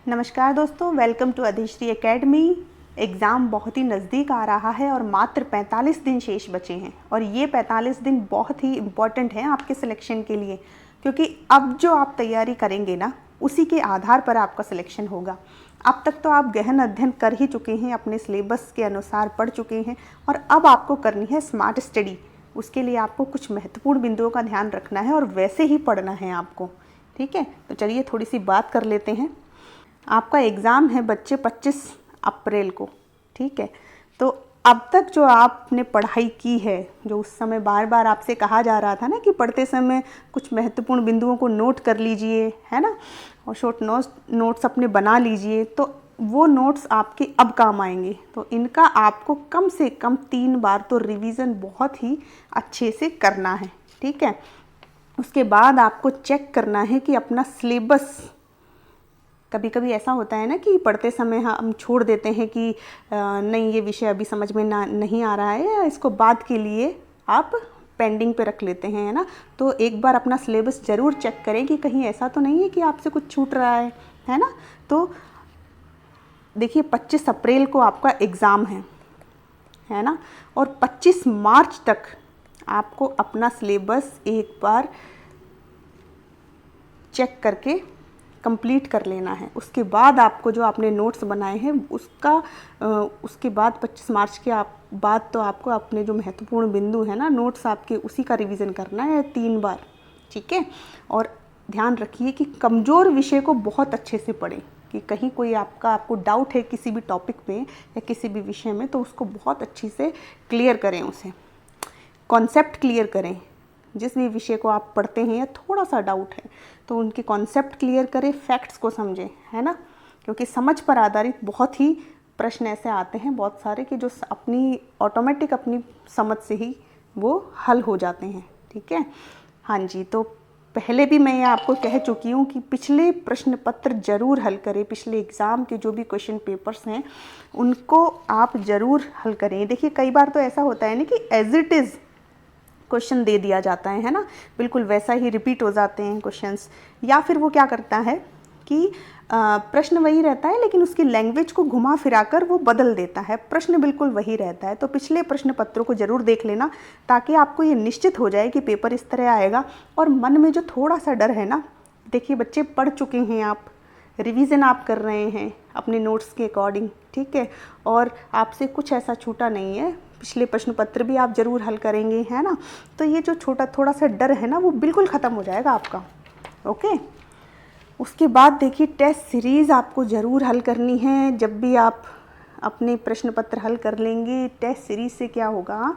नमस्कार दोस्तों, welcome to अधिश्री academy. Exam बहुत ही नज़दीक आ रहा है और मात्र 45 दिन शेष बचे हैं और ये 45 दिन बहुत ही इम्पॉर्टेंट हैं आपके सिलेक्शन के लिए, क्योंकि अब जो आप तैयारी करेंगे ना, उसी के आधार पर आपका सिलेक्शन होगा। अब तक तो आप गहन अध्ययन कर ही चुके हैं, अपने सिलेबस के अनुसार पढ़ चुके हैं और अब आपको करनी है स्मार्ट स्टडी। उसके लिए आपको कुछ महत्वपूर्ण बिंदुओं का ध्यान रखना है और वैसे ही पढ़ना है आपको। ठीक है, तो चलिए थोड़ी सी बात कर लेते हैं। आपका एग्ज़ाम है बच्चे 25 अप्रैल को। ठीक है, तो अब तक जो आपने पढ़ाई की है, जो उस समय बार बार आपसे कहा जा रहा था ना कि पढ़ते समय कुछ महत्वपूर्ण बिंदुओं को नोट कर लीजिए, है ना, और शॉर्ट नोट्स अपने बना लीजिए, तो वो नोट्स आपके अब काम आएंगे। तो इनका आपको कम से कम 3 बार तो रिवीज़न बहुत ही अच्छे से करना है। ठीक है, उसके बाद आपको चेक करना है कि अपना सिलेबस, कभी कभी ऐसा होता है ना कि पढ़ते समय हम छोड़ देते हैं कि नहीं, ये विषय अभी समझ में नहीं आ रहा है, या इसको बाद के लिए आप पेंडिंग पे रख लेते हैं, है ना। तो एक बार अपना सिलेबस ज़रूर चेक करें कि कहीं ऐसा तो नहीं है कि आपसे कुछ छूट रहा है ना। तो देखिए 25 अप्रैल को आपका एग्ज़ाम है ना, और 25 मार्च तक आपको अपना सिलेबस एक बार चेक करके कंप्लीट कर लेना है। उसके बाद आपको जो आपने नोट्स बनाए हैं उसके बाद 25 मार्च के बाद तो आपको अपने जो महत्वपूर्ण बिंदु है ना, नोट्स आपके, उसी का रिवीजन करना है 3 बार। ठीक है, और ध्यान रखिए कि कमज़ोर विषय को बहुत अच्छे से पढ़ें, कि कहीं कोई आपको डाउट है किसी भी टॉपिक में या किसी भी विषय में, तो उसको बहुत अच्छी से क्लियर करें, उसे कॉन्सेप्ट क्लियर करें। जिस भी विषय को आप पढ़ते हैं या थोड़ा सा डाउट है तो उनके कॉन्सेप्ट क्लियर करें, फैक्ट्स को समझें, है ना, क्योंकि समझ पर आधारित बहुत ही प्रश्न ऐसे आते हैं बहुत सारे कि जो ऑटोमेटिक अपनी समझ से ही वो हल हो जाते हैं। ठीक है, हाँ जी। तो पहले भी मैं ये आपको कह चुकी हूँ कि पिछले प्रश्न पत्र ज़रूर हल करें। पिछले एग्ज़ाम के जो भी क्वेश्चन पेपर्स हैं उनको आप ज़रूर हल करें। देखिए कई बार तो ऐसा होता है ना कि एज इट इज़ क्वेश्चन दे दिया जाता है ना, बिल्कुल वैसा ही रिपीट हो जाते हैं क्वेश्चंस, या फिर वो क्या करता है कि प्रश्न वही रहता है लेकिन उसकी लैंग्वेज को घुमा फिराकर वो बदल देता है, प्रश्न बिल्कुल वही रहता है। तो पिछले प्रश्न पत्रों को ज़रूर देख लेना, ताकि आपको ये निश्चित हो जाए कि पेपर इस तरह आएगा। और मन में जो थोड़ा सा डर है ना, देखिए बच्चे पढ़ चुके हैं, आप रिवीजन आप कर रहे हैं अपने नोट्स के अकॉर्डिंग। ठीक है, और आपसे कुछ ऐसा छूटा नहीं है, पिछले प्रश्न पत्र भी आप ज़रूर हल करेंगे, है ना। तो ये जो थोड़ा सा डर है ना, वो बिल्कुल ख़त्म हो जाएगा आपका। ओके, उसके बाद देखिए टेस्ट सीरीज़ आपको ज़रूर हल करनी है। जब भी आप अपने प्रश्न पत्र हल कर लेंगे, टेस्ट सीरीज़ से क्या होगा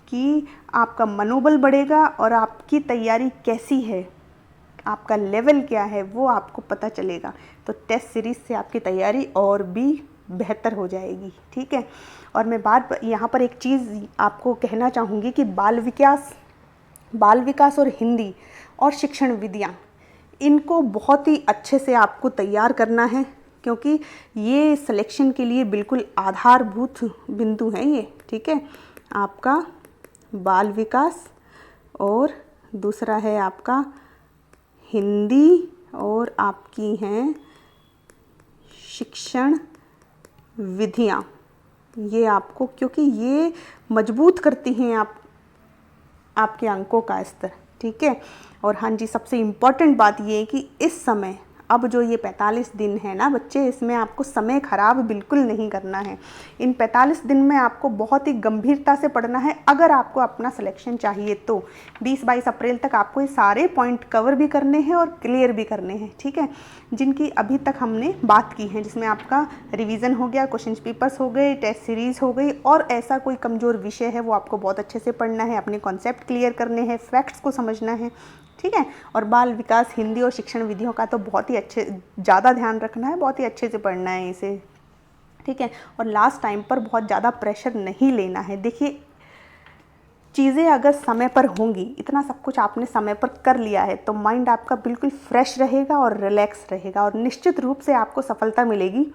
कि आपका मनोबल बढ़ेगा और आपकी तैयारी कैसी है, आपका लेवल क्या है, वो आपको पता चलेगा। तो टेस्ट सीरीज़ से आपकी तैयारी और भी बेहतर हो जाएगी। ठीक है, और मैं यहाँ पर एक चीज़ आपको कहना चाहूँगी कि बाल विकास और हिंदी और शिक्षण विधियाँ, इनको बहुत ही अच्छे से आपको तैयार करना है, क्योंकि ये सिलेक्शन के लिए बिल्कुल आधारभूत बिंदु हैं ये। ठीक है, आपका बाल विकास और दूसरा है आपका हिंदी और आपकी हैं शिक्षण विधियाँ। ये आपको, क्योंकि ये मजबूत करती हैं आपके अंकों का स्तर। ठीक है, और हाँ जी, सबसे इम्पॉर्टेंट बात ये है कि इस समय अब जो ये 45 दिन है ना बच्चे, इसमें आपको समय ख़राब बिल्कुल नहीं करना है। इन 45 दिन में आपको बहुत ही गंभीरता से पढ़ना है अगर आपको अपना सिलेक्शन चाहिए तो। 20-22 अप्रैल तक आपको ये सारे पॉइंट कवर भी करने हैं और क्लियर भी करने हैं। ठीक है, जिनकी अभी तक हमने बात की है, जिसमें आपका रिवीजन हो गया, क्वेश्चन पेपर्स हो गए, टेस्ट सीरीज़ हो गई, और ऐसा कोई कमज़ोर विषय है वो आपको बहुत अच्छे से पढ़ना है, अपने कॉन्सेप्ट क्लियर करने हैं, फैक्ट्स को समझना है। ठीक है, और बाल विकास, हिंदी और शिक्षण विधियों का तो बहुत ही ज़्यादा ध्यान रखना है, बहुत ही अच्छे से पढ़ना है इसे। ठीक है, और लास्ट टाइम पर बहुत ज़्यादा प्रेशर नहीं लेना है। देखिए चीज़ें अगर समय पर होंगी, इतना सब कुछ आपने समय पर कर लिया है, तो माइंड आपका बिल्कुल फ्रेश रहेगा और रिलैक्स रहेगा और निश्चित रूप से आपको सफलता मिलेगी।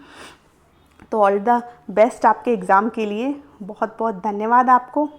तो ऑल द बेस्ट आपके एग्ज़ाम के लिए। बहुत बहुत धन्यवाद आपको।